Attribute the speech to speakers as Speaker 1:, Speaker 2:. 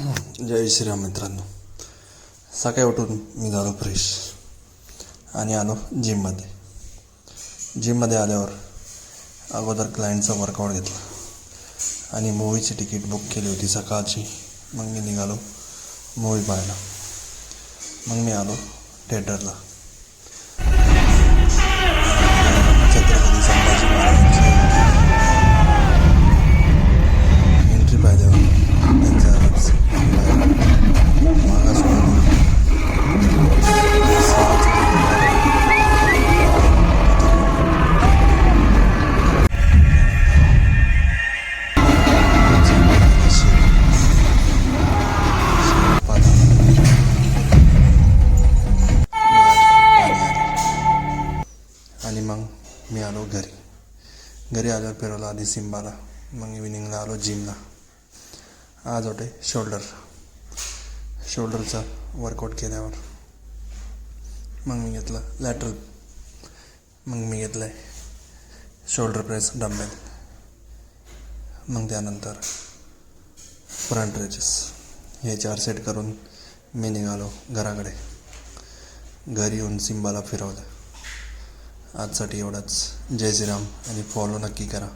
Speaker 1: जय श्रीराम मित्रांनो. सकाळी उठून मी झालो फ्रेश आणि आलो जिममध्ये आल्यावर अगोदर क्लायंटचा वर्कआउट घेतला आणि मूवीची तिकीट बुक केली होती सकाळची. मग मी निघालो मूवी पाहायला. मग मी आलो थिएटरला. छत्रपती संभाजी महाराजांची एंट्री पाहिल्यावर त्यांचा आणि मग मी आलो घरी आल्यावर फिरवलं आधी सिम्बाला. मग इव्हिनिंगला आलो जिमला. आज होते शोल्डरचा वर्कआउट केल्यावर मग मी घेतलं लॅटरल. मग मी घेतलं आहे शोल्डर प्रेस डंबेल. मग त्यानंतर फ्रंट रेचेस. हे 4 सेट करून मी निघालो घराकडे. घरी येऊन सिम्बाला फिरवलं. आजसाठी एवढंच. जय श्रीराम आणि फॉलो नक्की करा.